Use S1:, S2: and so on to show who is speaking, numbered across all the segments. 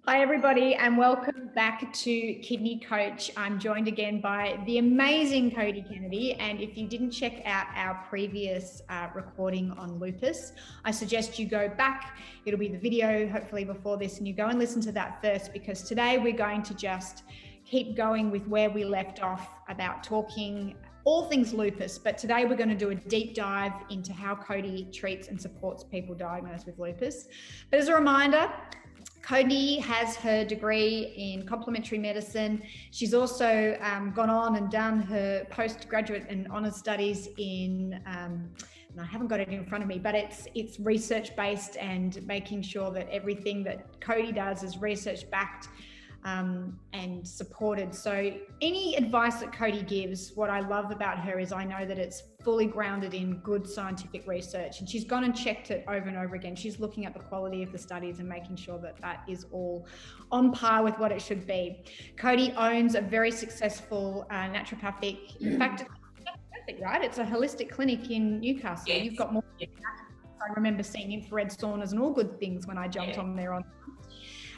S1: Hi everybody and welcome back to Kidney Coach. I'm joined again by the amazing Cody Kennedy, and if you didn't check out our previous recording on lupus, I suggest you go back. It'll be the video hopefully before this, and you go and listen to that first, because today we're going to just keep going with where we left off about talking all things lupus, but today we're going to do a deep dive into how Cody treats and supports people diagnosed with lupus. But as a reminder, Cody has her degree in complementary medicine. She's also gone on and done her postgraduate and honours studies in, and I haven't got it in front of me, but it's research-based and making sure that everything that Cody does is research-backed and supported. So any advice that Cody gives, what I love about her is I know that it's fully grounded in good scientific research, and she's gone and checked it over and over again. She's looking at the quality of the studies and making sure that that is all on par with what it should be. Cody owns a very successful naturopathic, in fact, it's naturopathic, right? It's a holistic clinic in Newcastle.
S2: Yes.
S1: You've got more. I remember seeing infrared saunas and all good things when I jumped on there.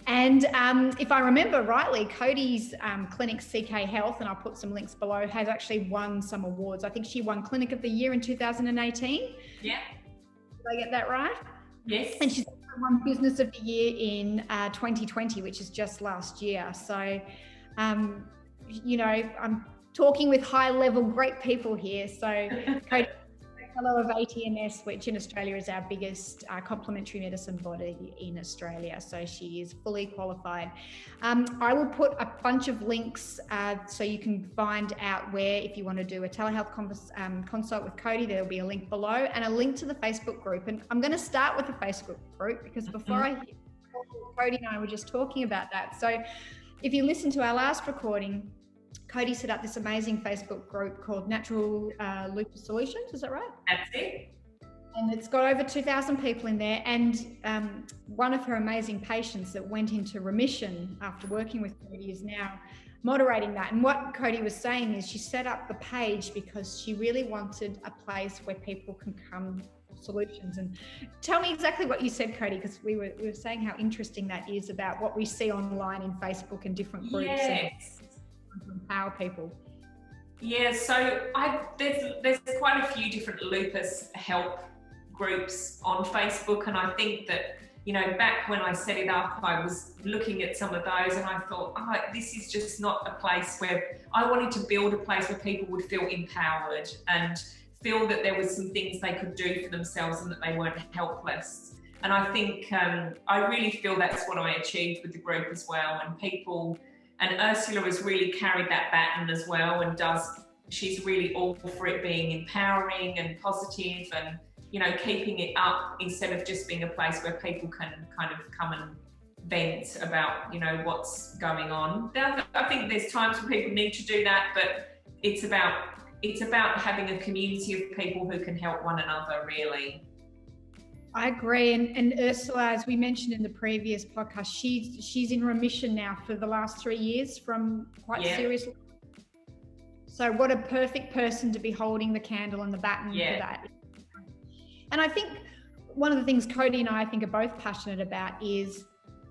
S1: And if I remember rightly, Cody's clinic, CK Health, and I'll put some links below, has actually won some awards. I think she won Clinic of the Year in 2018.
S2: Yeah.
S1: Did I get that right?
S2: Yes.
S1: And she's also won Business of the Year in 2020, which is just last year. So, you know, I'm talking with high-level great people here. So Cody, fellow of ATMS, which in Australia is our biggest complementary medicine body in Australia. So she is fully qualified. I will put a bunch of links so you can find out where, if you want to do a telehealth consult with Cody, there'll be a link below and a link to the Facebook group. And I'm going to start with the Facebook group because before Cody and I were just talking about that. So if you listen to our last recording, Cody set up this amazing Facebook group called Natural Lupus Solutions. Is that right?
S2: That's it.
S1: And it's got over 2,000 people in there. And one of her amazing patients that went into remission after working with Cody is now moderating that. And what Cody was saying is she set up the page because she really wanted a place where people can come for solutions. And tell me exactly what you said, Cody, because we were saying how interesting that is about what we see online in Facebook and different groups.
S2: Yes.
S1: To empower people.
S2: Yeah, so there's quite a few different lupus help groups on Facebook, and I think that, you know, back when I set it up, I was looking at some of those and I thought, this is just not a place where I wanted to build a place where people would feel empowered and feel that there was some things they could do for themselves and that they weren't helpless. And I think I really feel that's what I achieved with the group as well. And Ursula has really carried that baton as well, and she's really all for it being empowering and positive and, you know, keeping it up instead of just being a place where people can kind of come and vent about, you know, what's going on. I think there's times when people need to do that, but it's about having a community of people who can help one another, really.
S1: I agree. And Ursula, as we mentioned in the previous podcast, she's in remission now for the last 3 years from quite serious. So what a perfect person to be holding the candle and the baton for that. And I think one of the things Cody and I think are both passionate about is,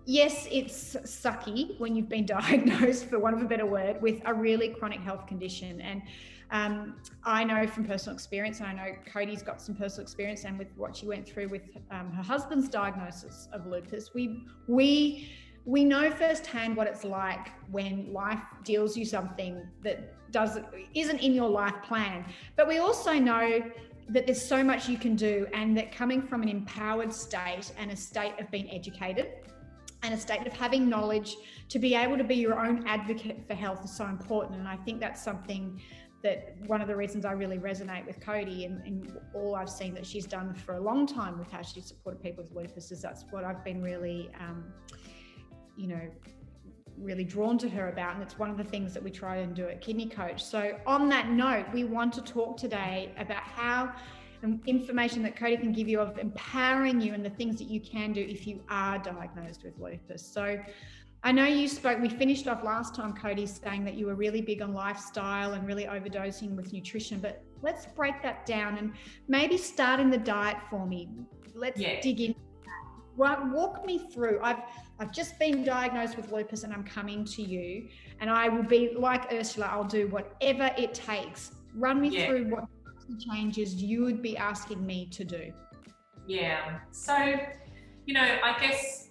S1: yes, it's sucky when you've been diagnosed, for want of a better word, with a really chronic health condition. And I know from personal experience, and I know Cody's got some personal experience, and with what she went through with her husband's diagnosis of lupus, we know firsthand what it's like when life deals you something that isn't in your life plan. But we also know that there's so much you can do, and that coming from an empowered state and a state of being educated and a state of having knowledge to be able to be your own advocate for health is so important. And I think that's something that one of the reasons I really resonate with Cody and all I've seen that she's done for a long time with how she's supported people with lupus is that's what I've been really, really drawn to her about. And it's one of the things that we try and do at Kidney Coach. So on that note, we want to talk today about how information that Cody can give you of empowering you and the things that you can do if you are diagnosed with lupus. So I know we finished off last time, Cody, saying that you were really big on lifestyle and really overdosing with nutrition, but let's break that down and maybe start in the diet for me. Let's dig in. walk me through. I've just been diagnosed with lupus and I'm coming to you, and I will be like Ursula. I'll do whatever it takes. Run me through what changes you would be asking me to do.
S2: Yeah. So, I guess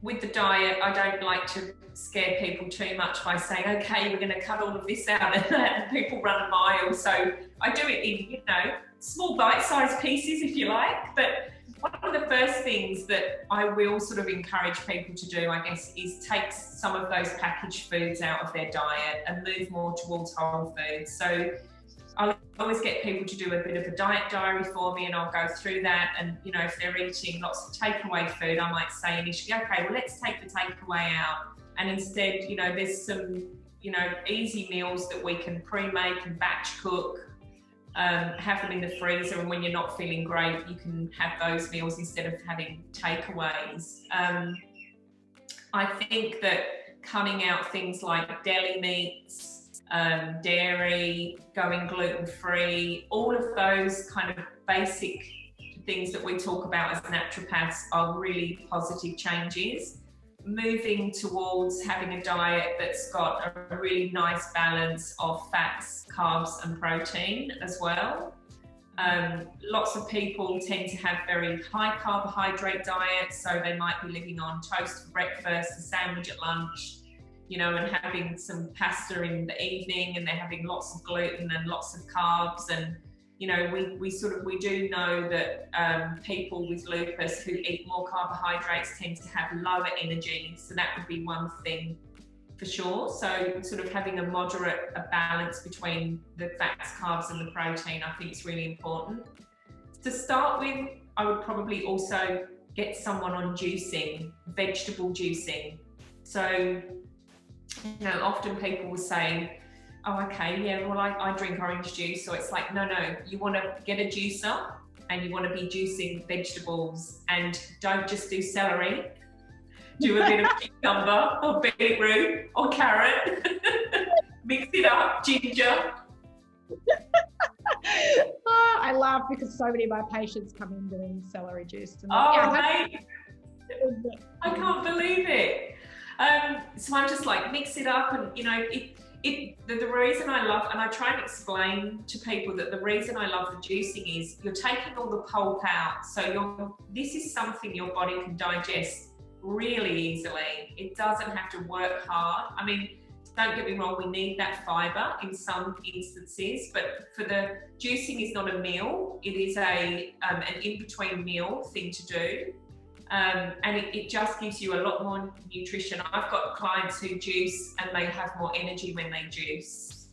S2: with the diet, I don't like to scare people too much by saying, okay, we're going to cut all of this out and people run a mile. So I do it in, small bite-sized pieces, if you like. But one of the first things that I will sort of encourage people to do, I guess, is take some of those packaged foods out of their diet and move more towards whole foods. So I'll always get people to do a bit of a diet diary for me, and I'll go through that. And, if they're eating lots of takeaway food, I might say initially, okay, well, let's take the takeaway out. And instead, there's some, easy meals that we can pre-make and batch cook, have them in the freezer. And when you're not feeling great, you can have those meals instead of having takeaways. I think that cutting out things like deli meats, dairy, going gluten-free, all of those kind of basic things that we talk about as naturopaths are really positive changes. Moving towards having a diet that's got a really nice balance of fats, carbs and protein as well. Lots of people tend to have very high carbohydrate diets, so they might be living on toast for breakfast, a sandwich at lunch, and having some pasta in the evening, and they're having lots of gluten and lots of carbs. And, we do know that people with lupus who eat more carbohydrates tend to have lower energy. So that would be one thing for sure. So sort of having a balance between the fats, carbs and the protein, I think is really important. To start with, I would probably also get someone on juicing, vegetable juicing. So, often people will say, oh, okay, yeah, well, I drink orange juice. So it's like, no, you want to get a juicer and you want to be juicing vegetables, and don't just do celery. Do a bit of cucumber or beetroot or carrot. Mix it up, ginger.
S1: I laugh because so many of my patients come in doing celery juice. And
S2: mate, I can't believe it. So I'm just like, mix it up, and the reason I love, and I try and explain to people that the reason I love the juicing is you're taking all the pulp out. So this is something your body can digest really easily. It doesn't have to work hard. I mean, don't get me wrong, we need that fiber in some instances, but for the juicing is not a meal. It is an in-between meal thing to do. And it just gives you a lot more nutrition. I've got clients who juice and they have more energy when they juice.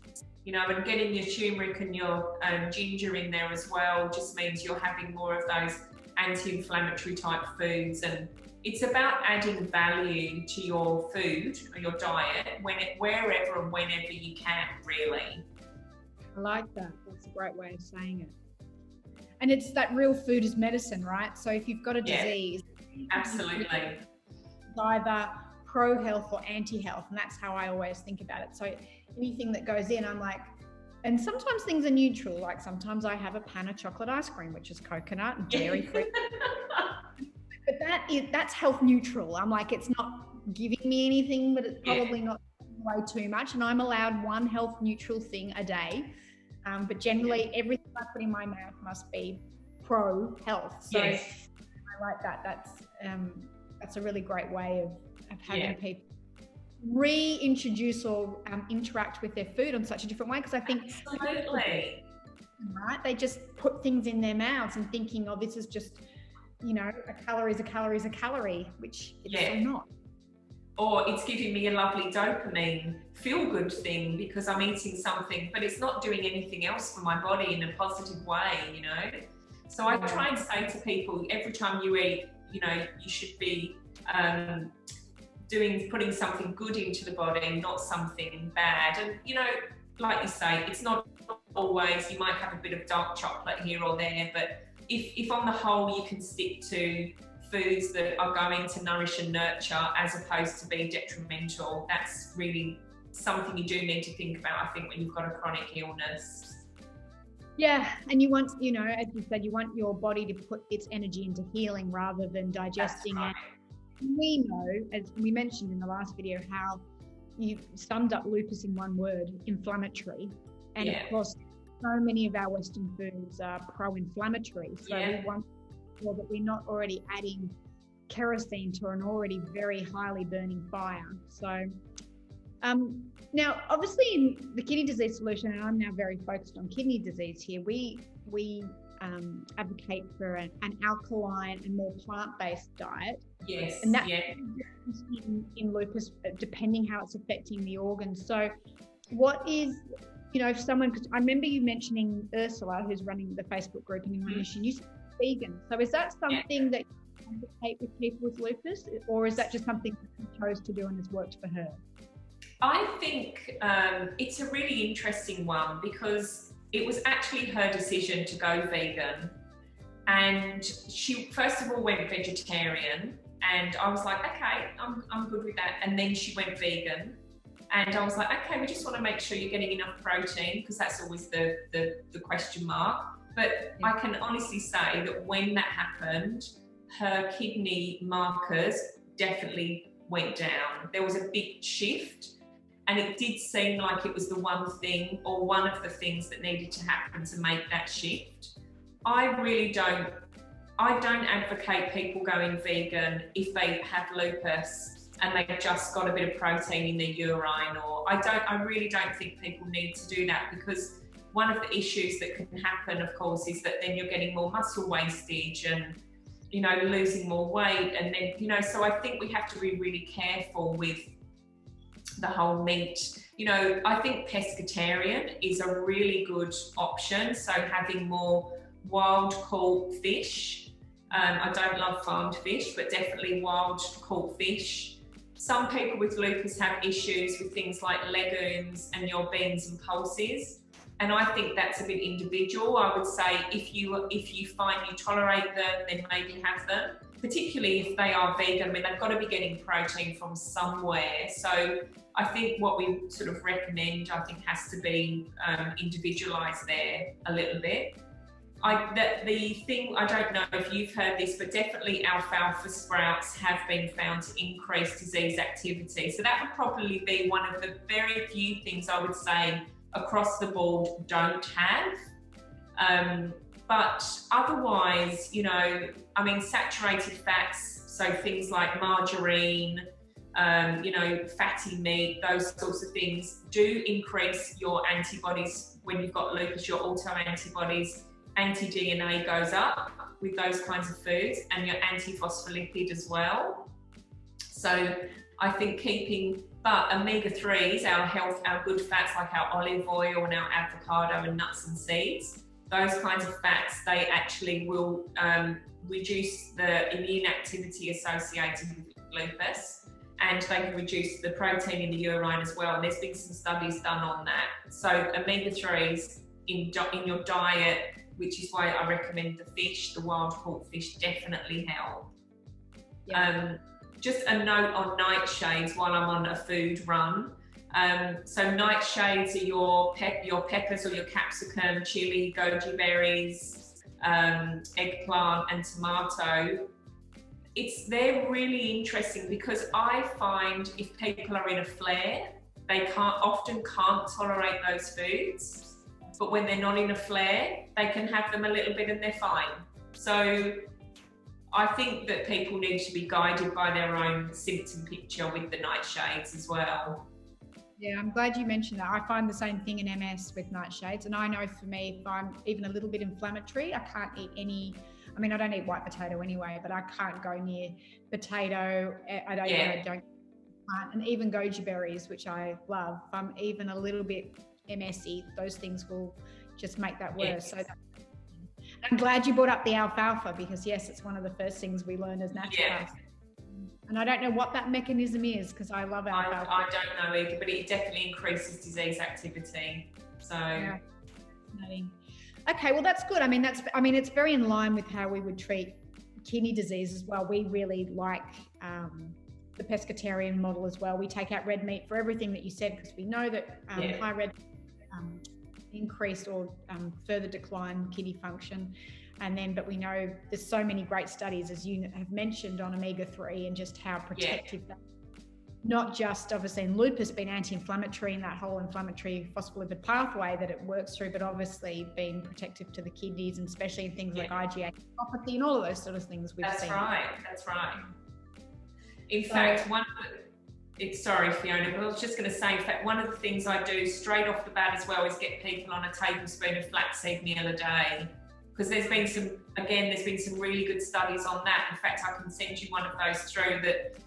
S2: And getting your turmeric and your ginger in there as well just means you're having more of those anti-inflammatory type foods. And it's about adding value to your food or your diet wherever and whenever you can, really.
S1: I like that. That's a great way of saying it. And it's that real food is medicine, right? So if you've got a disease,
S2: absolutely,
S1: it's either pro-health or anti-health, and that's how I always think about it. So anything that goes in, I'm like, and sometimes things are neutral. Like sometimes I have a pan of chocolate ice cream, which is coconut and dairy free. But that's health neutral. I'm like, it's not giving me anything, but it's probably not way too much. And I'm allowed one health neutral thing a day. But generally everything I put in my mouth must be pro-health. So I like that. That's a really great way of having people reintroduce or interact with their food on such a different way. Because I think
S2: absolutely,
S1: right, they just put things in their mouths and thinking, oh, this is just, a calorie is a calorie is a calorie, which it's so not.
S2: Or it's giving me a lovely dopamine feel-good thing because I'm eating something, but it's not doing anything else for my body in a positive way, So I try and say to people, every time you eat, you should be putting something good into the body, not something bad. And, like you say, it's not always, you might have a bit of dark chocolate here or there, but if on the whole you can stick to foods that are going to nourish and nurture as opposed to be detrimental, that's really something you do need to think about, I think, when you've got a chronic illness.
S1: Yeah, and you want, as you said, you want your body to put its energy into healing rather than digesting.
S2: That's right.
S1: And we know, as we mentioned in the last video, how you summed up lupus in one word: inflammatory. And of course, so many of our Western foods are pro-inflammatory. So we want to ensure that we're not already adding kerosene to an already very highly burning fire. So now, obviously, in the kidney disease solution, and I'm now very focused on kidney disease here, we advocate for an alkaline and more plant-based diet.
S2: Yes.
S1: And that's in lupus, depending how it's affecting the organs. So what is, if someone, because I remember you mentioning Ursula, who's running the Facebook group in English, and you said vegan. So is that something that you advocate with people with lupus, or is that just something that you chose to do and has worked for her?
S2: I think it's a really interesting one because it was actually her decision to go vegan, and she first of all went vegetarian, and I was like, okay, I'm good with that. And then she went vegan, and I was like, okay, we just want to make sure you're getting enough protein, because that's always the question mark. But I can honestly say that when that happened, her kidney markers definitely went down. There was a big shift. And it did seem like it was the one thing, or one of the things, that needed to happen to make that shift. I don't advocate people going vegan if they have lupus and they've just got a bit of protein in their urine, or I really don't think people need to do that, because one of the issues that can happen, of course, is that then you're getting more muscle wastage and, losing more weight. And then, so I think we have to be really careful with the whole meat. I think pescatarian is a really good option. So having more wild caught fish. I don't love farmed fish, but definitely wild caught fish. Some people with lupus have issues with things like legumes and your beans and pulses. And I think that's a bit individual. I would say if you find you tolerate them, then maybe have them. Particularly if they are vegan, they've got to be getting protein from somewhere. So I think what we sort of recommend, has to be individualised there a little bit. The thing, I don't know if you've heard this, but definitely alfalfa sprouts have been found to increase disease activity. So that would probably be one of the very few things I would say across the board don't have. But otherwise, saturated fats, so things like margarine, fatty meat, those sorts of things do increase your antibodies. When you've got lupus, your autoantibodies, anti-DNA goes up with those kinds of foods, and your antiphospholipid as well. So I think but omega-3s, our good fats like our olive oil and our avocado and nuts and seeds, those kinds of fats, they actually will reduce the immune activity associated with lupus, and they can reduce the protein in the urine as well. And there's been some studies done on that. So omega-3s in your diet, which is why I recommend the fish, the wild caught fish, definitely help. Yeah. Just a note on nightshades while I'm on a food run. So nightshades are your peppers or your capsicum, chili, goji berries, eggplant and tomato. They're really interesting because I find if people are in a flare, they often can't tolerate those foods. But when they're not in a flare, they can have them a little bit and they're fine. So I think that people need to be guided by their own symptom picture with the nightshades as well.
S1: Yeah, I'm glad you mentioned that. I find the same thing in MS with nightshades. And I know for me, if I'm even a little bit inflammatory, I can't eat I don't eat white potato anyway, but I can't go near potato. And even goji berries, which I love. If I'm even a little bit MS-y, those things will just make that worse. Yes. So I'm glad you brought up the alfalfa because yes, it's one of the first things we learn as naturopaths. Yeah. And I don't know what that mechanism is because I love alfalfa.
S2: I don't know either, but it definitely increases disease activity. So yeah.
S1: Okay, well that's good. It's very in line with how we would treat kidney disease as well. We really like the pescatarian model as well. We take out red meat for everything that you said because we know that high red increased or further decline kidney function. And then, but we know there's so many great studies, as you have mentioned, on omega-3 and just how protective that, not just obviously in lupus being anti-inflammatory in that whole inflammatory phospholipid pathway that it works through, but obviously being protective to the kidneys, and especially in things like IgA nephropathy and all of those sort of things we've seen.
S2: That's right. In fact, sorry, Fiona, but I was just going to say, in fact, one of the things I do straight off the bat as well is get people on a tablespoon of flaxseed meal a day. Because there's been some really good studies on that. In fact, I can send you one of those through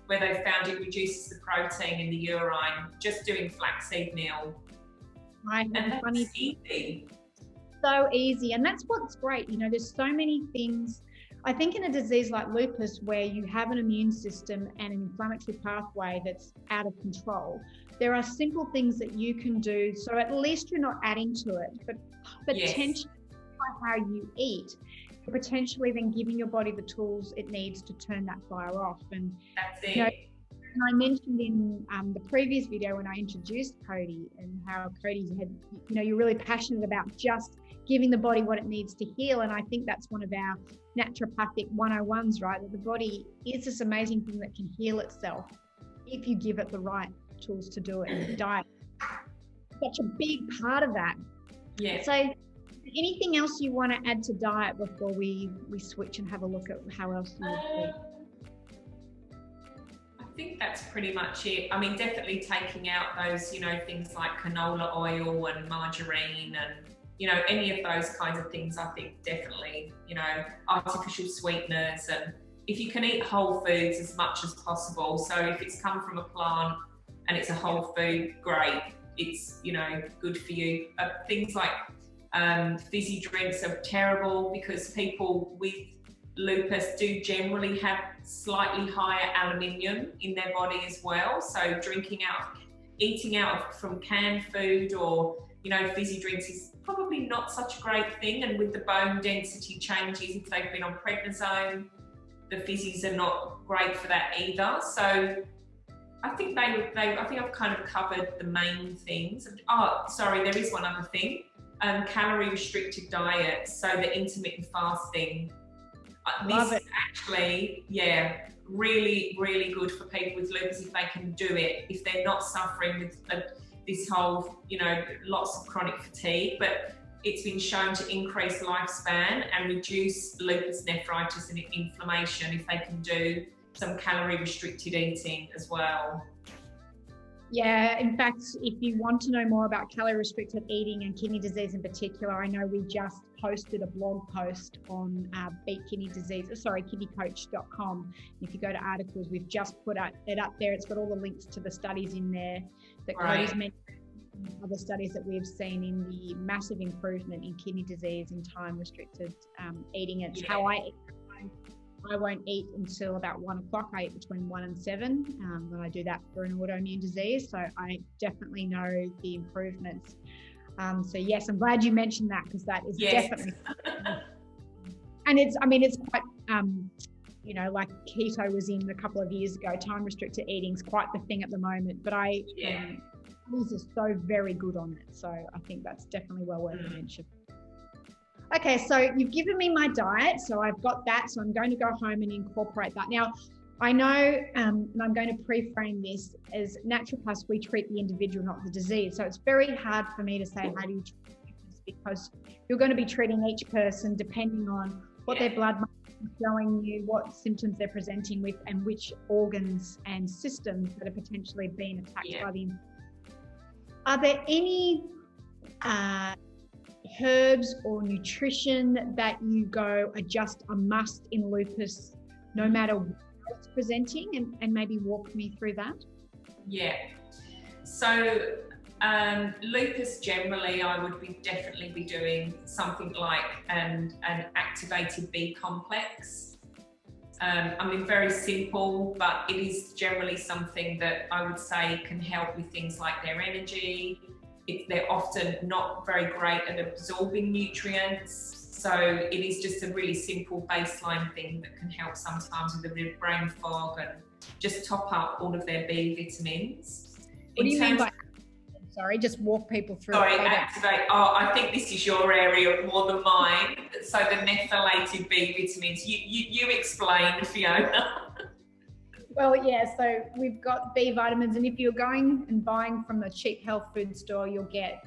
S2: where they've found it reduces the protein in the urine, just doing flaxseed meal.
S1: Right,
S2: and that's easy.
S1: So easy. And that's what's great. You know, there's so many things, I think, in a disease like lupus, where you have an immune system and an inflammatory pathway that's out of control. There are simple things that you can do. So at least you're not adding to it, but potentially, how you eat, you're potentially then giving your body the tools it needs to turn that fire off. And
S2: that's it.
S1: You know, and I mentioned in the previous video when I introduced Cody, and how Cody had, you know, you're really passionate about just giving the body what it needs to heal. And I think that's one of our naturopathic 101s, right? That the body is this amazing thing that can heal itself if you give it the right tools to do it. And diet, such a big part of that.
S2: Yeah.
S1: So anything else you want to add to diet before we switch and have a look at how else you would eat?
S2: I think that's pretty much it. I mean, definitely taking out those, you know, things like canola oil and margarine and, you know, any of those kinds of things. I think definitely, you know, artificial sweeteners, and if you can eat whole foods as much as possible. So if it's come from a plant and it's a whole food, great. It's, you know, good for you. Things like fizzy drinks are terrible, because people with lupus do generally have slightly higher aluminium in their body as well. So eating out from canned food or, you know, fizzy drinks is probably not such a great thing. And with the bone density changes, if they've been on prednisone, the fizzies are not great for that either. So I think I think I've kind of covered the main things. Oh, sorry, there is one other thing. Calorie restricted diet, so the intermittent fasting.
S1: Love it.
S2: Actually, really, really good for people with lupus if they can do it, if they're not suffering with this whole, you know, lots of chronic fatigue. But it's been shown to increase lifespan and reduce lupus nephritis and inflammation if they can do some calorie restricted eating as well.
S1: Yeah, in fact, if you want to know more about calorie restricted eating and kidney disease in particular, I know we just posted a blog post on kidneycoach.com. If you go to articles, we've just put it up there. It's got all the links to the studies in there that Cody's mentioned, other studies that we've seen in the massive improvement in kidney disease in time restricted eating. It's how I eat. I won't eat until about 1 o'clock. I eat between 1 and 7 when I do that for an autoimmune disease. So I definitely know the improvements. So yes, I'm glad you mentioned that, because that is definitely, and it's quite, you know, like keto was in a couple of years ago. Time restricted eating is quite the thing at the moment, but these are so very good on it. So I think that's definitely well worth a mention. Okay, so you've given me my diet, so I've got that. So I'm going to go home and incorporate that. Now, I know, and I'm going to pre-frame this, as naturopaths, we treat the individual, not the disease. So it's very hard for me to say, how do you treat this? Because you're going to be treating each person depending on what their blood is showing you, what symptoms they're presenting with, and which organs and systems that are potentially being attacked by the infection. Are there any herbs or nutrition that you go are just a must in lupus, no matter what it's presenting, and maybe walk me through that? Yeah.
S2: So lupus generally, I would definitely be doing something like an activated B complex. I mean, very simple, but it is generally something that I would say can help with things like their energy. They're often not very great at absorbing nutrients. So it is just a really simple baseline thing that can help sometimes with a bit of brain fog and just top up all of their B vitamins.
S1: What do you mean by Sorry, just walk people through.
S2: Sorry, activate. Oh, I think this is your area more than mine. So the methylated B vitamins. You explain, Fiona.
S1: Well, yeah, so we've got B vitamins, and if you're going and buying from a cheap health food store, you'll get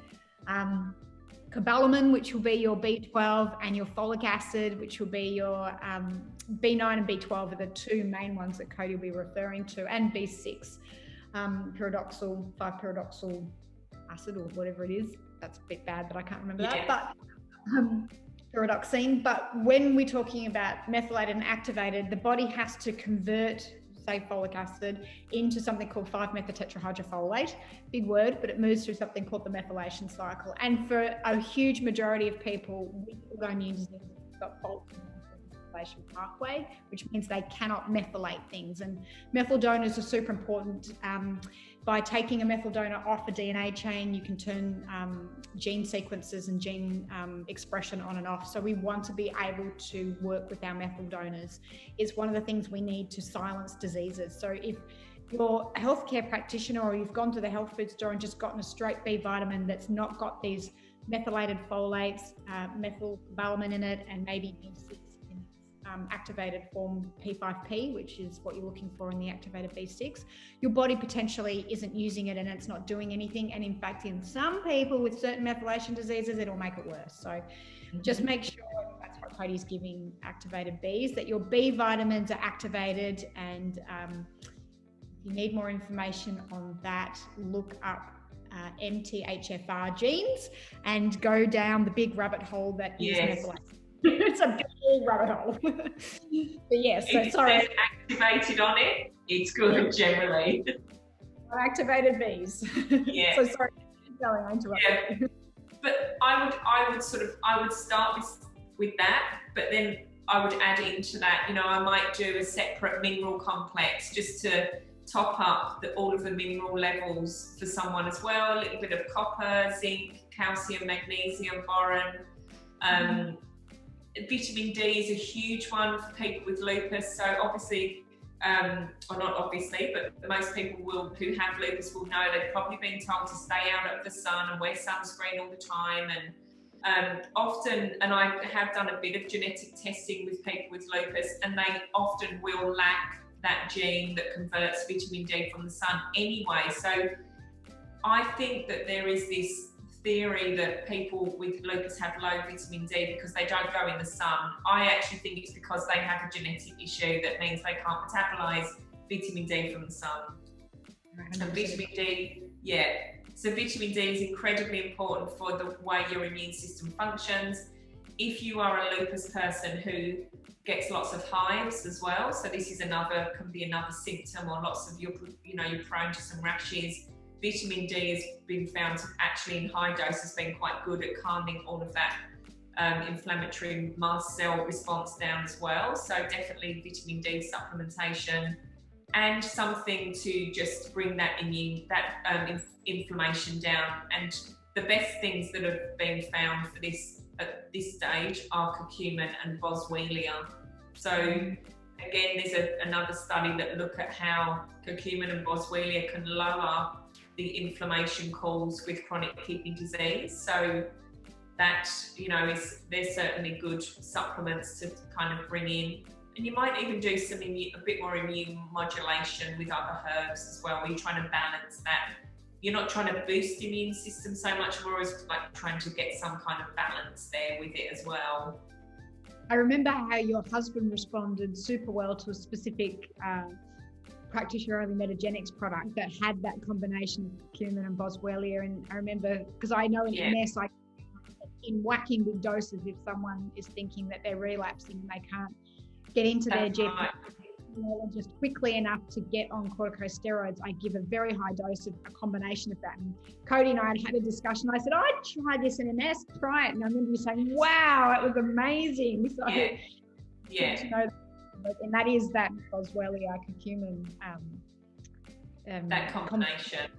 S1: cobalamin, which will be your B12, and your folic acid, which will be your B9 and B12 are the two main ones that Cody will be referring to, and B6, pyridoxal, 5-pyridoxal acid or whatever it is. That's a bit bad, but I can't remember that. But pyridoxine. But when we're talking about methylated and activated, the body has to convert, say, folic acid into something called 5-methyl-tetrahydrofolate. Big word, but it moves through something called the methylation cycle. And for a huge majority of people with autoimmune disease, they've got fault in the methylation pathway, which means they cannot methylate things. And methyl donors are super important. By taking a methyl donor off a DNA chain, you can turn gene sequences and gene expression on and off. So we want to be able to work with our methyl donors. It's one of the things we need to silence diseases. So if you're a healthcare practitioner or you've gone to the health food store and just gotten a straight B vitamin that's not got these methylated folates, methylcobalamin in it, and maybe B6 in its activated form P5P, which is what you're looking for in the activated B6, your body potentially isn't using it and it's not doing anything. And in fact, in some people with certain methylation diseases, it'll make it worse. So just make sure, that's what Cody's giving activated Bs, that your B vitamins are activated. And if you need more information on that, look up MTHFR genes and go down the big rabbit hole that is methylation. It's a big rabbit hole. But yes, so sorry.
S2: Activated on it, it's good generally.
S1: Activated Bs.
S2: Yeah.
S1: So sorry, going, I interrupted.
S2: Yeah. But I would start with that, but then I would add into that, I might do a separate mineral complex just to top up all of the mineral levels for someone as well. A little bit of copper, zinc, calcium, magnesium, boron. Vitamin D is a huge one for people with lupus. So obviously, or not obviously, but most people who have lupus will know they've probably been told to stay out of the sun and wear sunscreen all the time. And often, and I have done a bit of genetic testing with people with lupus, and they often will lack that gene that converts vitamin D from the sun anyway. So I think that there is this theory that people with lupus have low vitamin D because they don't go in the sun. I actually think it's because they have a genetic issue that means they can't metabolize vitamin D from the sun. And vitamin D, so vitamin D is incredibly important for the way your immune system functions. If you are a lupus person who gets lots of hives as well, so this is can be another symptom, or lots of you're prone to some rashes. Vitamin D has been found to actually in high doses been quite good at calming all of that inflammatory mast cell response down as well. So definitely vitamin D supplementation, and something to just bring that inflammation down. And the best things that have been found for this at this stage are curcumin and boswellia. So again, there's another study that look at how curcumin and boswellia can lower the inflammation caused with chronic kidney disease. So that, there's certainly good supplements to kind of bring in. And you might even do a bit more immune modulation with other herbs as well, where you're trying to balance that. You're not trying to boost the immune system so much, more as like trying to get some kind of balance there with it as well.
S1: I remember how your husband responded super well to a specific practitioner-only metagenics product that had that combination of curcumin and boswellia. And I remember, because I know in MS, in whacking big doses, if someone is thinking that they're relapsing and they can't get into their GP just quickly enough to get on corticosteroids, I give a very high dose of a combination of that. And Cody and I had a discussion. I said, I'd try this in MS, try it. And I remember you saying, wow, it was amazing. So to know that, and that is that boswellia curcumin
S2: that combination.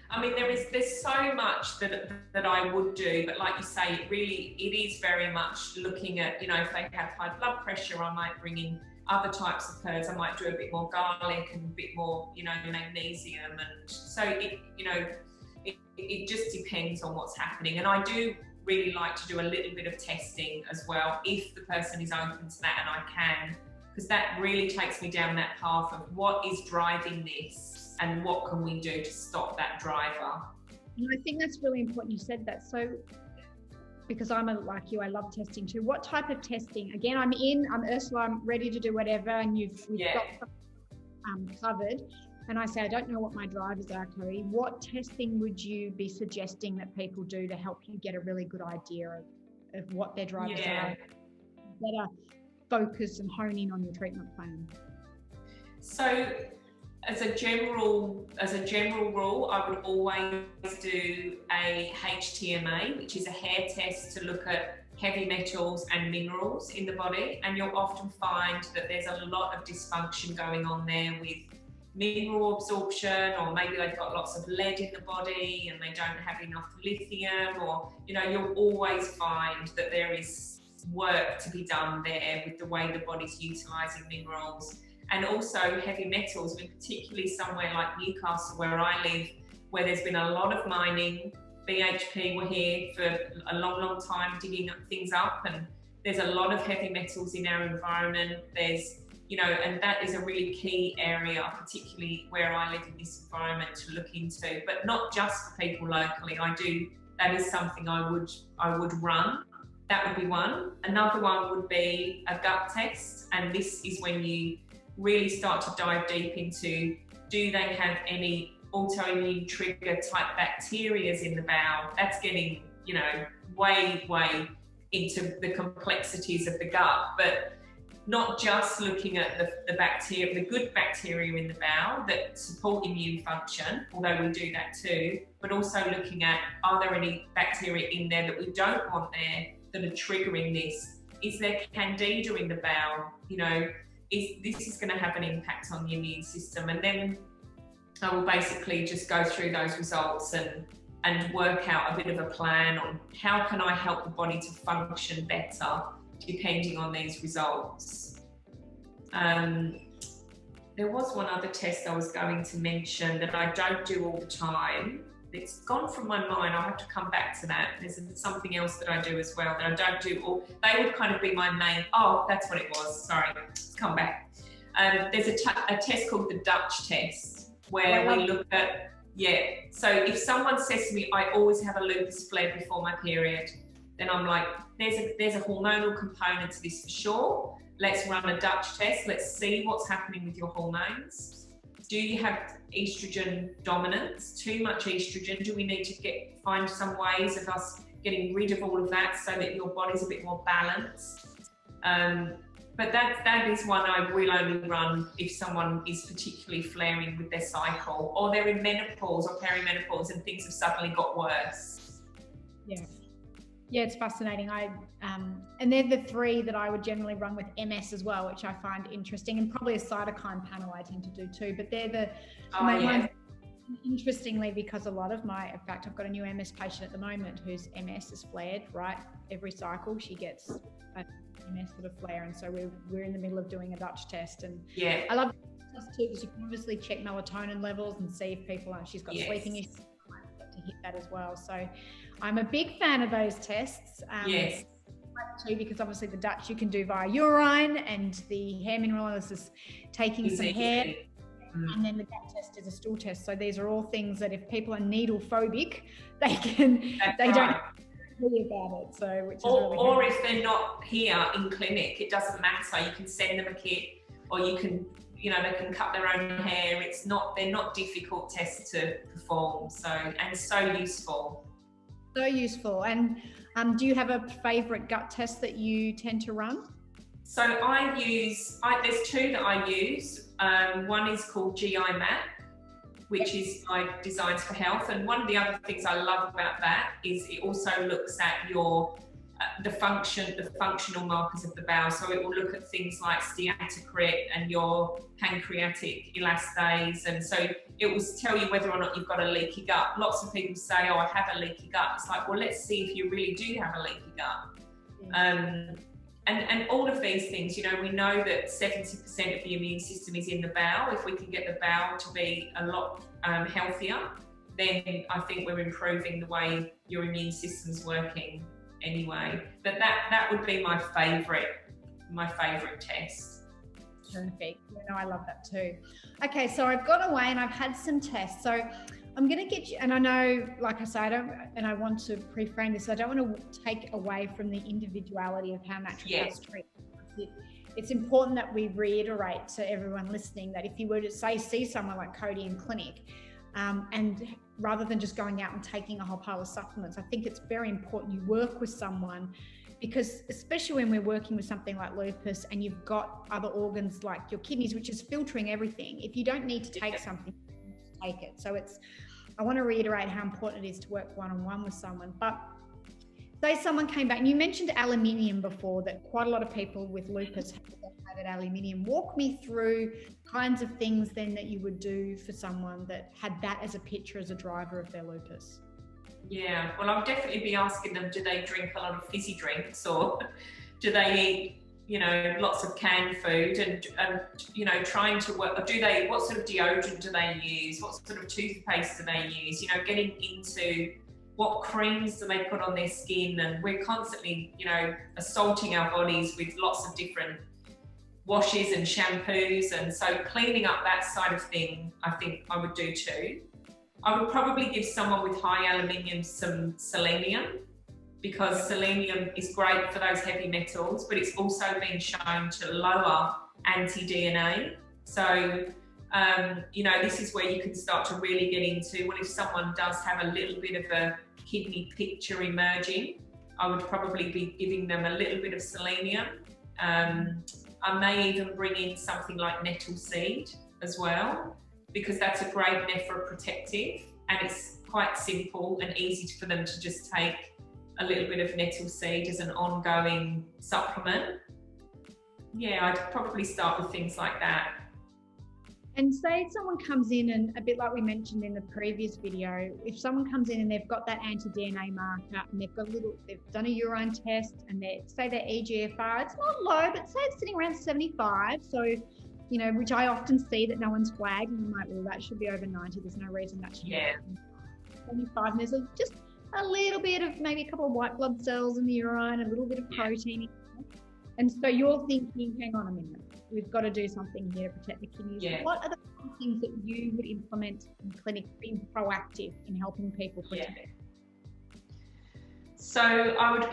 S2: I mean, there's so much that I would do, but like you say, it is very much looking at, if they have high blood pressure, I might bring in other types of herbs. I might do a bit more garlic and a bit more, magnesium. And so it just depends on what's happening. And I do really like to do a little bit of testing as well, if the person is open to that and I can, because that really takes me down that path of what is driving this and what can we do to stop that driver.
S1: And I think that's really important you said that. So, because like you, I love testing too. What type of testing? Again, I'm Ursula, I'm ready to do whatever, and we've got something covered. And I say, I don't know what my drivers are, Cody. What testing would you be suggesting that people do to help you get a really good idea of what their drivers are? Better focus and hone in on your treatment plan.
S2: So as a general rule, I would always do a HTMA, which is a hair test to look at heavy metals and minerals in the body. And you'll often find that there's a lot of dysfunction going on there with mineral absorption, or maybe they've got lots of lead in the body and they don't have enough lithium, or, you'll always find that there is work to be done there with the way the body's utilising minerals. And also heavy metals, particularly somewhere like Newcastle where I live, where there's been a lot of mining. BHP were here for a long time digging things up, and there's a lot of heavy metals in our environment. There's, and that is a really key area, particularly where I live in this environment, to look into, but not just for people locally. That is something I would run. That would be one. Another one would be a gut test, and this is when you really start to dive deep into, do they have any autoimmune trigger type bacterias in the bowel? That's getting, way into the complexities of the gut, but not just looking at the bacteria, the good bacteria in the bowel that support immune function, although we do that too, but also looking at, are there any bacteria in there that we don't want there that are triggering this? Is there candida in the bowel? This is going to have an impact on the immune system. And then I will basically just go through those results and work out a bit of a plan on how can I help the body to function better depending on these results. There was one other test I was going to mention that I don't do all the time. It's gone from my mind. I'll have to come back to that. There's something else that I do as well that I don't do all. They would kind of be my main. Oh, that's what it was. Sorry, it's come back. There's a test called the Dutch test where we look at, so if someone says to me, I always have a lupus flare before my period, then I'm like, there's a hormonal component to this for sure. Let's run a Dutch test. Let's see what's happening with your hormones. Do you have estrogen dominance? Too much estrogen? Do we need to find some ways of us getting rid of all of that so that your body's a bit more balanced? But that is one I will only run if someone is particularly flaring with their cycle, or they're in menopause or perimenopause and things have suddenly got worse.
S1: Yeah, it's fascinating. And they're the three that I would generally run with MS as well, which I find interesting, and probably a cytokine panel I tend to do too. But they're the main ones. Interestingly, because in fact, I've got a new MS patient at the moment whose MS is flared, right? Every cycle she gets a MS sort of flare, and so we're in the middle of doing a Dutch test. And I love the test too, because you can obviously check melatonin levels and see if people she's got sleeping issues. To hit that as well. So I'm a big fan of those tests. Too, because obviously the Dutch you can do via urine, and the hair mineral analysis taking some hair, and then the gut test is a stool test. So these are all things that if people are needle phobic, they don't worry about it. So which is
S2: or if they're not here in clinic, it doesn't matter. You can send them a kit, or you can they can cut their own hair. They're not difficult tests to perform. So useful.
S1: So useful. And do you have a favourite gut test that you tend to run?
S2: So there's two that I use. One is called GI Map, which is like Designs for Health. And one of the other things I love about that is it also looks at your the functional markers of the bowel. So it will look at things like steatocrit and your pancreatic elastase, and so it will tell you whether or not you've got a leaky gut. Lots of people say, oh, I have a leaky gut. It's like, well, let's see if you really do have a leaky gut. And all of these things, we know that 70% of the immune system is in the bowel. If we can get the bowel to be a lot healthier, then I think we're improving the way your immune system's working anyway. But that would be my favourite test.
S1: Perfect. You know, I love that too. Okay, so I've gone away and I've had some tests. So I'm going to get you, and I know, like I say, I want to pre-frame this. I don't want to take away from the individuality of how naturopaths treat. It's important that we reiterate to everyone listening that if you were to see someone like Cody in clinic, and rather than just going out and taking a whole pile of supplements, I think it's very important you work with someone, because especially when we're working with something like lupus and you've got other organs like your kidneys, which is filtering everything, if you don't need to take something, take it. So I want to reiterate how important it is to work one-on-one with someone. But say someone came back, and you mentioned aluminium before, that quite a lot of people with lupus have aluminium. Walk me through kinds of things then that you would do for someone that had that as a picture, as a driver of their lupus.
S2: Yeah, well, I'll definitely be asking them, do they drink a lot of fizzy drinks, or do they eat, you know, lots of canned food, and you know, trying to work, what sort of deodorant do they use, what sort of toothpaste do they use, you know, getting into what creams do they put on their skin. And we're constantly, you know, assaulting our bodies with lots of different washes and shampoos, and so cleaning up that side of thing, I think I would do too. I would probably give someone with high aluminium some selenium, because selenium is great for those heavy metals, but it's also been shown to lower anti-DNA. So, you know, this is where you can start to really get into, well, if someone does have a little bit of a kidney picture emerging, I would probably be giving them a little bit of selenium. I may even bring in something like nettle seed as well, because that's a great nephroprotective, and it's quite simple and easy for them to just take a little bit of nettle seed as an ongoing supplement. Yeah, I'd probably start with things like that.
S1: And say someone comes in, and a bit like we mentioned in the previous video, if someone comes in and they've got that anti-DNA marker and they've done a urine test, and say their EGFR, it's not low, but say it's sitting around 75. So, you know, which I often see that no one's flagged, and I'm like, well, that should be over 90. There's no reason that should be 75. And there's just a little bit of, maybe a couple of white blood cells in the urine, a little bit of protein. And so you're thinking, hang on a minute, we've got to do something here to protect the kidneys. Yeah. What are the things that you would implement in clinic, being proactive in helping people protect?
S2: Yeah. So I would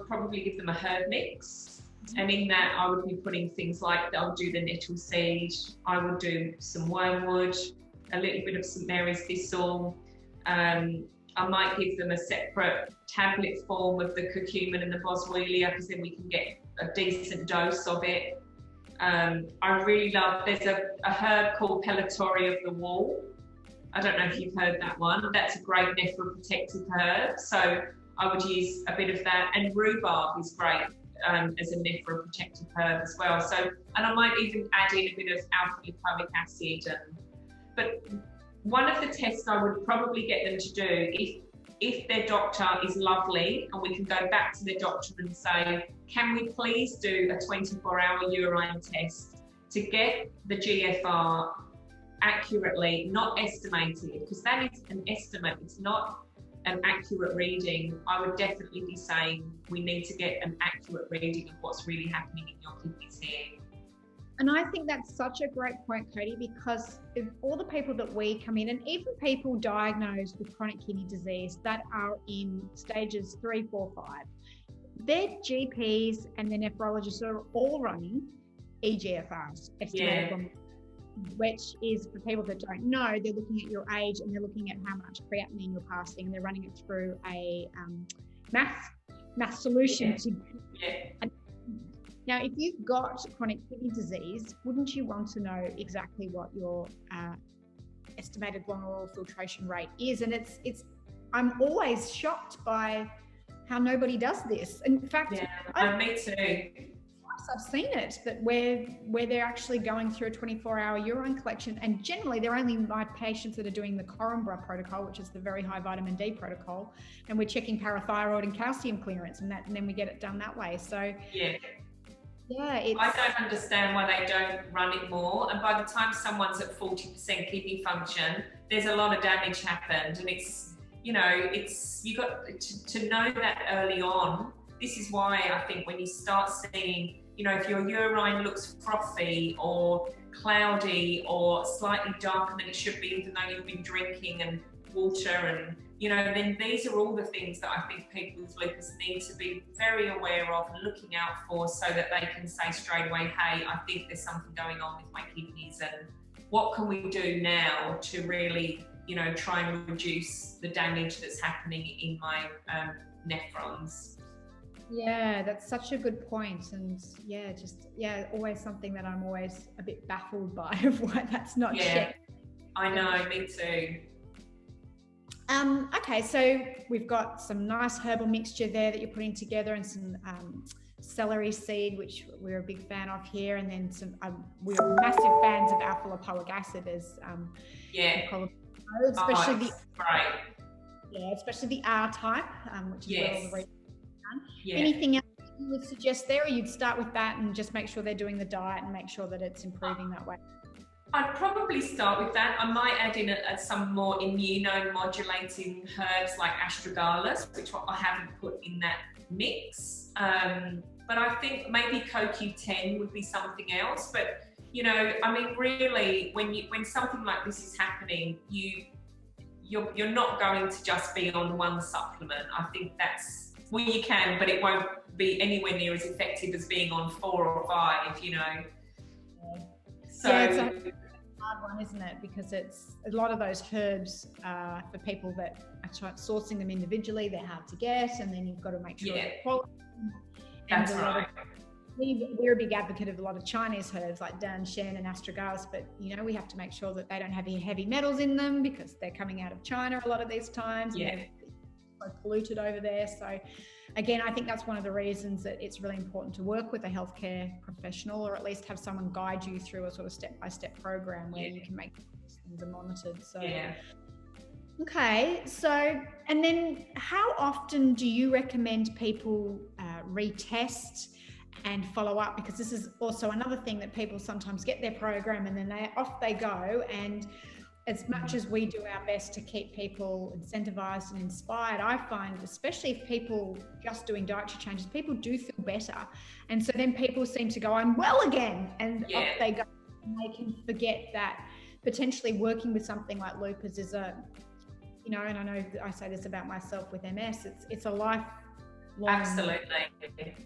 S2: probably give them a herb mix. And in that, I would be putting things like, I'll do the nettle seed, I would do some wormwood, a little bit of St Mary's thistle. I might give them a separate tablet form of the curcumin and the boswellia, because then we can get a decent dose of it. I really love, there's a herb called Pellitory of the Wall. I don't know if you've heard that one. That's a great nephroprotective herb. So I would use a bit of that, and rhubarb is great as a nephroprotective herb as well. So, and I might even add in a bit of alpha-lipoic acid. But one of the tests I would probably get them to do, if their doctor is lovely, and we can go back to their doctor and say, can we please do a 24-hour urine test to get the GFR accurately, not estimated, because that is an estimate, it's not an accurate reading. I would definitely be saying we need to get an accurate reading of what's really happening in your kidneys here.
S1: And I think that's such a great point, Cody, because of all the people that we come in, and even people diagnosed with chronic kidney disease that are in stages 3, 4, 5, their GPs and their nephrologists are all running EGFRs, estimated, which is, for people that don't know, they're looking at your age and they're looking at how much creatinine you're passing, and they're running it through a math solution Now, if you've got chronic kidney disease, wouldn't you want to know exactly what your estimated glomerular filtration rate is? And I'm always shocked by how nobody does this. In fact,
S2: me too.
S1: I've seen it, that where they're actually going through a 24-hour urine collection, and generally they're only my patients that are doing the Corumbra protocol, which is the very high vitamin D protocol, and we're checking parathyroid and calcium clearance, and then we get it done that way. So I don't understand why they don't run it more. And by the time someone's at 40% kidney function,
S2: there's a lot of damage happened, and it's, you got to know that early on. This is why I think when you start seeing, if your urine looks frothy or cloudy or slightly darker than it should be, even though you've been drinking and water, and then these are all the things that I think people with lupus need to be very aware of and looking out for, so that they can say straight away, hey, I think there's something going on with my kidneys, and what can we do now to really, try and reduce the damage that's happening in my nephrons.
S1: Yeah, that's such a good point. And always something that I'm always a bit baffled by, of why that's not checked.
S2: I know, me too.
S1: Okay, so we've got some nice herbal mixture there that you're putting together, and some celery seed, which we're a big fan of here, and then some. We're massive fans of alpha lipoic acid, as especially especially the R type, which is where all the research is done. Yeah. Anything else you would suggest there, or you'd start with that and just make sure they're doing the diet and make sure that it's improving that way?
S2: I'd probably start with that. I might add in some more immunomodulating herbs like astragalus, which I haven't put in that mix. But I think maybe CoQ10 would be something else. But really, when something like this is happening, you're not going to just be on one supplement. I think that's, well, you can, but it won't be anywhere near as effective as being on 4 or 5. So
S1: it's a hard one, isn't it? Because it's a lot of those herbs for people that are sourcing them individually, they're hard to get, and then you've got to make sure that quality.
S2: That's right.
S1: We're a big advocate of a lot of Chinese herbs like Dan Shen and astragalus, but we have to make sure that they don't have any heavy metals in them, because they're coming out of China a lot of these times.
S2: Yeah.
S1: And they're so polluted over there. So again, I think that's one of the reasons that it's really important to work with a healthcare professional, or at least have someone guide you through a sort of step-by-step program where you can make sure things are monitored. So okay, so, and then how often do you recommend people retest and follow up? Because this is also another thing that people sometimes get their program and then off they go. And as much as we do our best to keep people incentivized and inspired, I find, especially if people just doing dietary changes, people do feel better. And so then people seem to go, I'm well again. And off they go. And they can forget that potentially working with something like lupus is and I know I say this about myself with MS, it's a lifelong.
S2: Absolutely.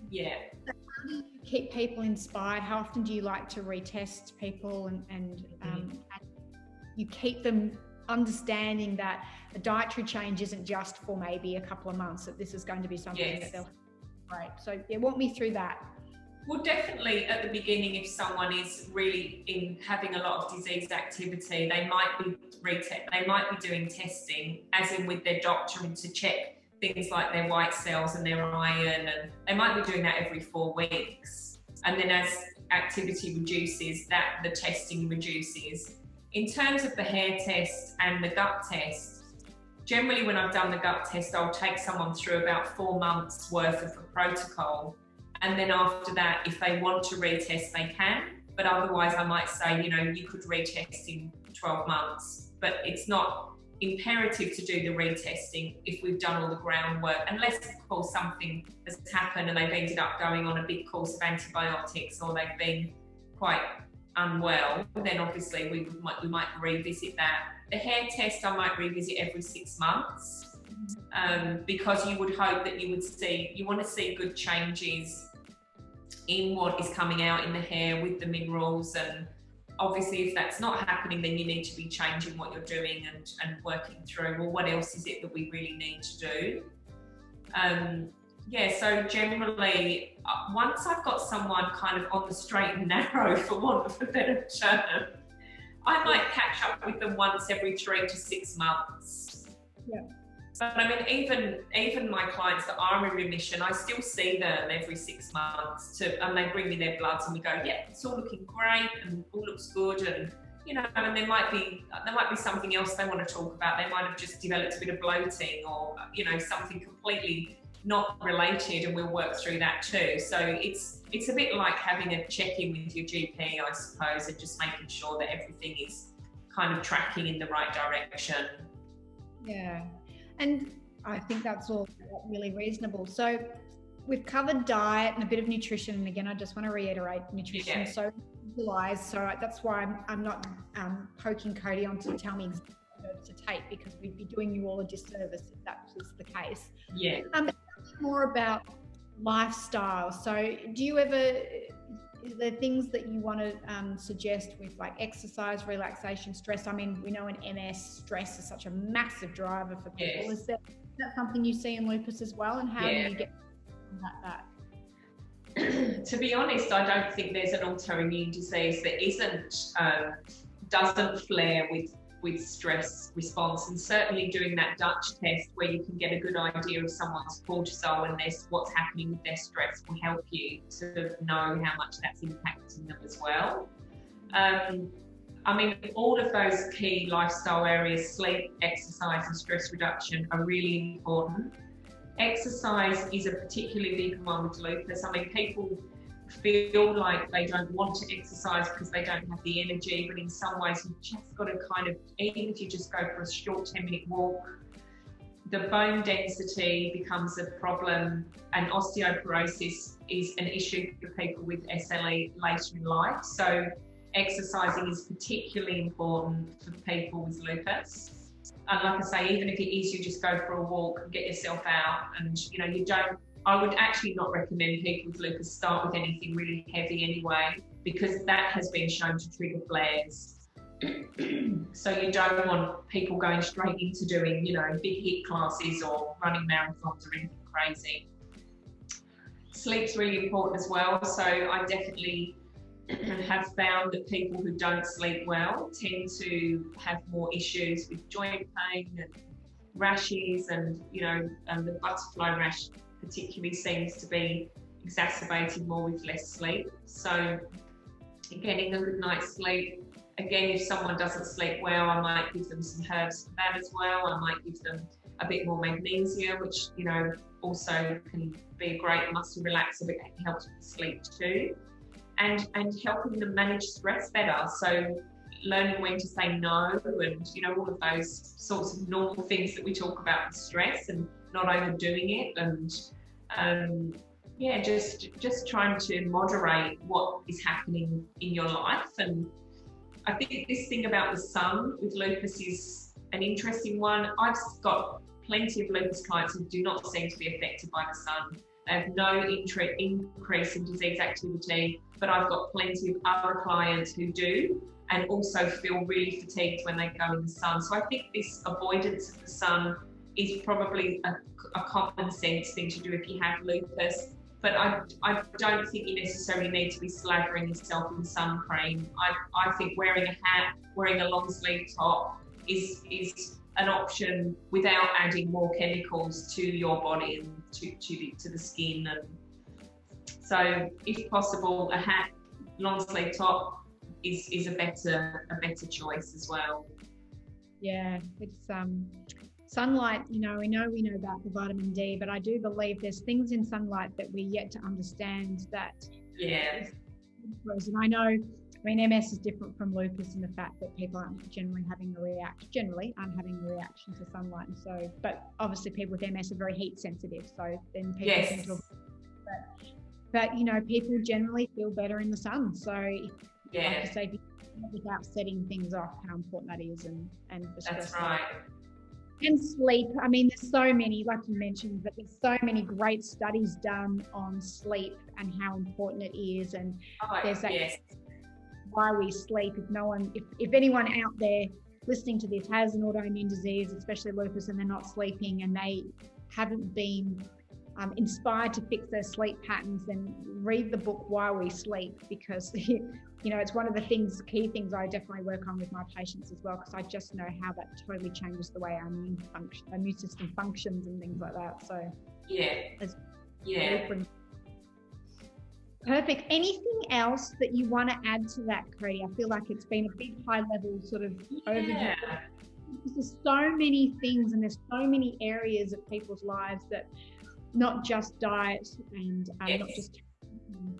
S2: Yeah.
S1: How do you keep people inspired? How often do you like to retest people and you keep them understanding that a dietary change isn't just for maybe a couple of months, that this is going to be something that they'll great. So walk me through that.
S2: Well, definitely at the beginning, if someone is really having a lot of disease activity, they might be doing testing, as in with their doctor, and to check things like their white cells and their iron, and they might be doing that every 4 weeks. And then as activity reduces, the testing reduces. In terms of the hair test and the gut test, generally when I've done the gut test, I'll take someone through about 4 months worth of a protocol. And then after that, if they want to retest, they can. But otherwise, I might say, you could retest in 12 months. But it's not imperative to do the retesting if we've done all the groundwork, unless, of course, something has happened and they've ended up going on a big course of antibiotics, or they've been quite unwell. Then obviously we might revisit that. The hair test I might revisit every 6 months, because you would hope that you want to see good changes in what is coming out in the hair with the minerals. And obviously if that's not happening, then you need to be changing what you're doing and working through, well, what else is it that we really need to do? So generally, once I've got someone kind of on the straight and narrow, for want of a better term, I might catch up with them once every 3 to 6 months.
S1: Yeah.
S2: But I mean, even my clients that are in remission, I still see them every 6 months and they bring me their bloods and we go, yeah, it's all looking great and all looks good, and and there might be something else they want to talk about. They might have just developed a bit of bloating, or something completely not related, and we'll work through that too. So it's a bit like having a check-in with your GP, I suppose, and just making sure that everything is kind of tracking in the right direction.
S1: Yeah, and I think that's all really reasonable. So we've covered diet and a bit of nutrition, and again, I just want to reiterate, nutrition is so individualized. So that's why I'm not poking Cody on to tell me exactly what to take, because we'd be doing you all a disservice if that was the case.
S2: Yeah.
S1: More about lifestyle. So do you ever, is there things that you want to suggest with like exercise, relaxation, stress? I mean, we know in MS, stress is such a massive driver for people. Is that something you see in lupus as well? And how do you get that?
S2: To be honest, I don't think there's an autoimmune disease that doesn't flare with stress response, and certainly doing that Dutch test where you can get a good idea of someone's cortisol and what's happening with their stress will help you to know how much that's impacting them as well. I mean, all of those key lifestyle areas, sleep, exercise and stress reduction, are really important. Exercise is a particularly big one with lupus. I mean, people feel like they don't want to exercise because they don't have the energy, but in some ways you've just got to kind of, even if you just go for a short 10-minute walk, the bone density becomes a problem, and osteoporosis is an issue for people with SLE later in life. So exercising is particularly important for people with lupus. And like I say, even if it is you just go for a walk and get yourself out, and I would actually not recommend people with lupus start with anything really heavy anyway, because that has been shown to trigger flares. So you don't want people going straight into doing, big HIIT classes or running marathons or anything crazy. Sleep's really important as well. So I definitely have found that people who don't sleep well tend to have more issues with joint pain and rashes, and the butterfly rash particularly seems to be exacerbated more with less sleep. So getting a good night's sleep. Again, if someone doesn't sleep well, I might give them some herbs for that as well. I might give them a bit more magnesium, which also can be a great muscle relaxer, but it helps with sleep too. And helping them manage stress better. So learning when to say no, and all of those sorts of normal things that we talk about with stress, and not overdoing it, and just trying to moderate what is happening in your life. And I think this thing about the sun with lupus is an interesting one. I've got plenty of lupus clients who do not seem to be affected by the sun. They have no increase in disease activity, but I've got plenty of other clients who do, and also feel really fatigued when they go in the sun. So I think this avoidance of the sun is probably a common sense thing to do if you have lupus. But I don't think you necessarily need to be slathering yourself in sun cream. I think wearing a hat, wearing a long sleeve top is an option without adding more chemicals to your body and to the skin. And so if possible, a hat, long sleeve top is a better choice as well.
S1: Yeah, it's sunlight, we know about the vitamin D, but I do believe there's things in sunlight that we're yet to understand that.
S2: Yeah.
S1: And I know, MS is different from lupus in the fact that people aren't generally having a reaction to sunlight. And so, but obviously people with MS are very heat sensitive. So then people think of, but people generally feel better in the sun. So like I say, without setting things off, how important that is, and the stress.
S2: That's right.
S1: And sleep. I mean, there's so many, like you mentioned, but there's so many great studies done on sleep and how important it is. And there's that why we sleep. If anyone out there listening to this has an autoimmune disease, especially lupus, and they're not sleeping and they haven't been inspired to fix their sleep patterns, then read the book Why We Sleep, because it's one of the key things I definitely work on with my patients as well, because I just know how that totally changes the way our immune system functions and things like that. So perfect. Anything else that you want to add to that, Cody? I feel like it's been a big high level sort of overview. There's so many things, and there's so many areas of people's lives that not just diet and not just,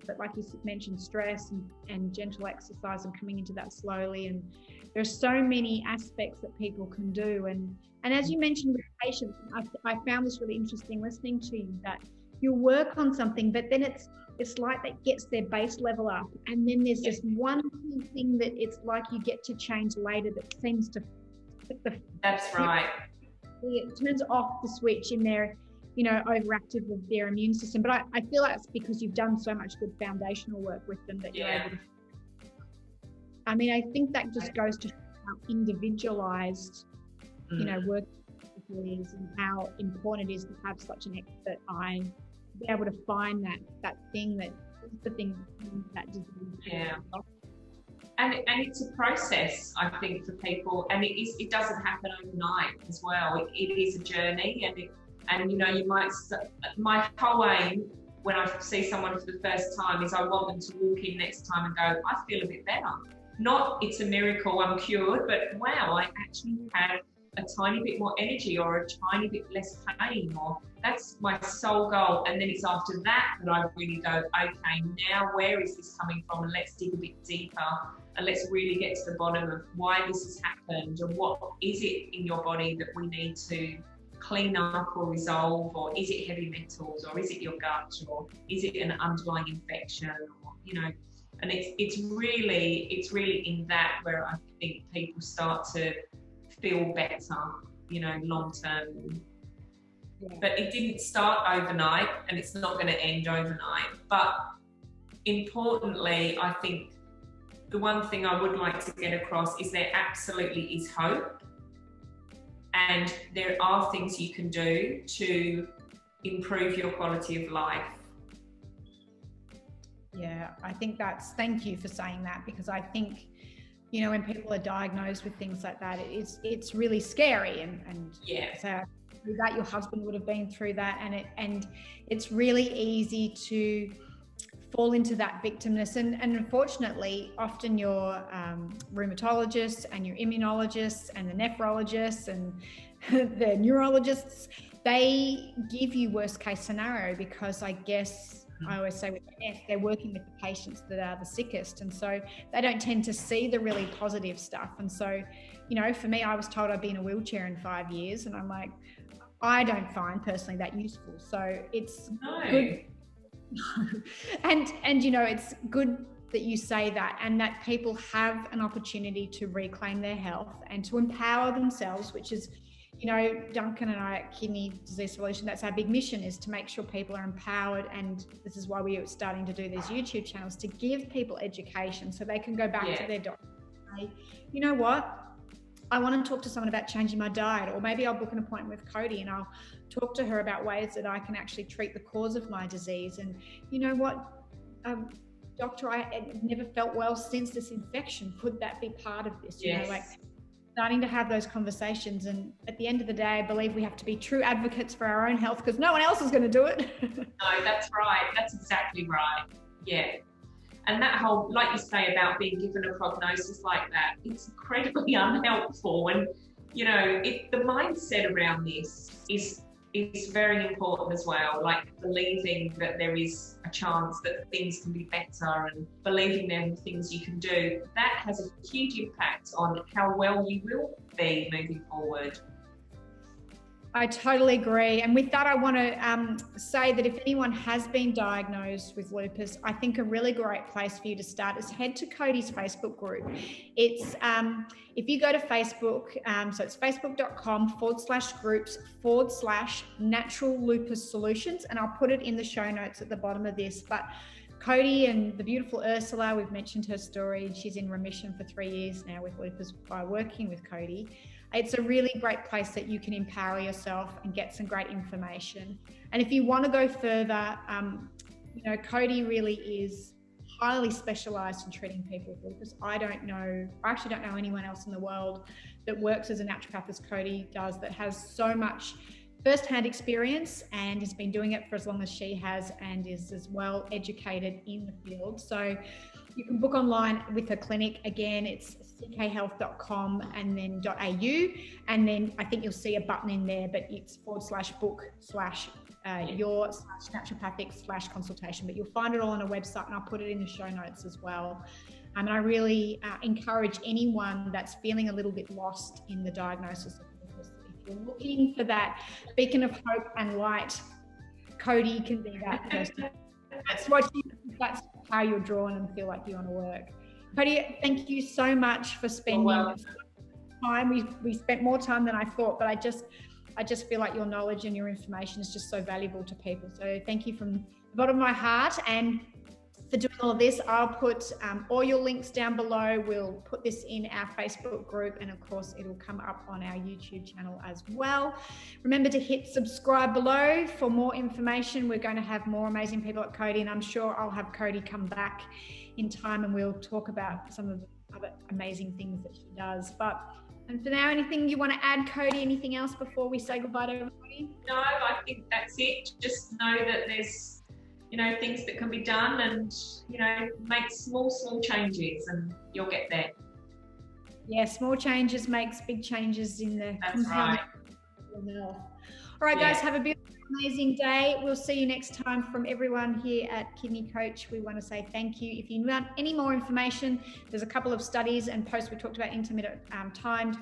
S1: but like you mentioned, stress and gentle exercise, and coming into that slowly, and there's so many aspects that people can do. And as you mentioned with patients, I found this really interesting listening to you, that you work on something, but then it's like that gets their base level up, and then there's this one thing that it's like you get to change later that seems to
S2: That's right.
S1: It turns off the switch in their, overactive with their immune system. But I feel like it's because you've done so much good foundational work with them that you're able to. I mean, I think that just goes to how individualized, work is, and how important it is to have such an expert eye to be able to find that thing that is the thing that disease.
S2: Yeah. And it's a process, I think, for people, and it doesn't happen overnight as well. It is a journey, and you might. My whole aim when I see someone for the first time is I want them to walk in next time and go, I feel a bit better. Not it's a miracle, I'm cured, but wow, I actually have a tiny bit more energy or a tiny bit less pain, or that's my sole goal. And then it's after that I really go, okay, now where is this coming from? And let's dig a bit deeper, and let's really get to the bottom of why this has happened, and what is it in your body that we need to clean up or resolve, or is it heavy metals, or is it your gut, or is it an underlying infection, or and it's really in that where I think people start to feel better, long term. Yeah. But it didn't start overnight, and it's not going to end overnight. But importantly, I think the one thing I would like to get across is there absolutely is hope, and there are things you can do to improve your quality of life.
S1: Yeah, I think thank you for saying that, because I think, when people are diagnosed with things like that, it's really scary, and so that your husband would have been through that, and it's really easy to fall into that victimness, and unfortunately often your rheumatologists and your immunologists and the nephrologists and the neurologists, they give you worst case scenario, because I guess I always say with F, they're working with the patients that are the sickest, and so they don't tend to see the really positive stuff. And so, for me, I was told I'd be in a wheelchair in 5 years, and I'm like, I don't find personally that useful. So it's good. and it's good that you say that, and that people have an opportunity to reclaim their health and to empower themselves, which is, Duncan and I at Kidney Disease Solution, that's our big mission, is to make sure people are empowered. And this is why we are starting to do these YouTube channels, to give people education so they can go back to their doctor and say, you know what, I want to talk to someone about changing my diet, or maybe I'll book an appointment with Cody and I'll talk to her about ways that I can actually treat the cause of my disease. And you know what, doctor, I have never felt well since this infection. Could that be part of this? Starting to have those conversations. And at the end of the day, I believe we have to be true advocates for our own health, because no one else is going to do it.
S2: No, that's right. That's exactly right. Yeah. And that whole, like you say, about being given a prognosis like that, it's incredibly unhelpful. And, the mindset around this is very important as well. Like believing that there is a chance that things can be better, and believing there are things you can do. That has a huge impact on how well you will be moving forward.
S1: I totally agree. And with that, I want to say that if anyone has been diagnosed with lupus, I think a really great place for you to start is head to Cody's Facebook group. It's if you go to Facebook, so it's facebook.com/groups/natural lupus solutions, and I'll put it in the show notes at the bottom of this. But Cody and the beautiful Ursula, we've mentioned her story, and she's in remission for 3 years now with lupus by working with Cody. It's a really great place that you can empower yourself and get some great information. And if you want to go further, Cody really is highly specialized in treating people with lupus. I actually don't know anyone else in the world that works as a naturopath as Cody does, that has so much first-hand experience and has been doing it for as long as she has, and is as well educated in the field. So you can book online with her clinic. Again, it's ckhealth.com and then .au, and then I think you'll see a button in there, but it's /book/your/naturopathic/consultation, but you'll find it all on a website, and I'll put it in the show notes as well. And I really encourage anyone that's feeling a little bit lost in the diagnosis of lupus. If you're looking for that beacon of hope and light, Cody can be that person. That's how you're drawn and feel like you want to work. Cody, thank you so much for spending time. We spent more time than I thought, but I just feel like your knowledge and your information is just so valuable to people. So thank you from the bottom of my heart. And for doing all of this, I'll put all your links down below. We'll put this in our Facebook group, and of course it'll come up on our YouTube channel as well. Remember to hit subscribe below for more information. We're going to have more amazing people at Cody, and I'm sure I'll have Cody come back in time and we'll talk about some of the other amazing things that she does. And for now, anything you want to add, Cody? Anything else before we say goodbye to everybody?
S2: No, I think that's it. Just know that there's, things that can be done, and, make small changes and you'll get there. Yeah,
S1: small changes makes big changes in the
S2: compound.
S1: All right, guys, have a beautiful, amazing day. We'll see you next time. From everyone here at Kidney Coach, we want to say thank you. If you want any more information, there's a couple of studies and posts. We talked about intermittent timed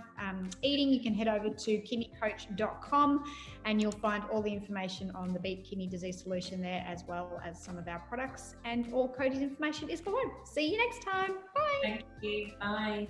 S1: eating. You can head over to kidneycoach.com and you'll find all the information on the Beat Kidney Disease Solution there, as well as some of our products, and all Cody's information is below. See you next time. Bye.
S2: Thank you. Bye.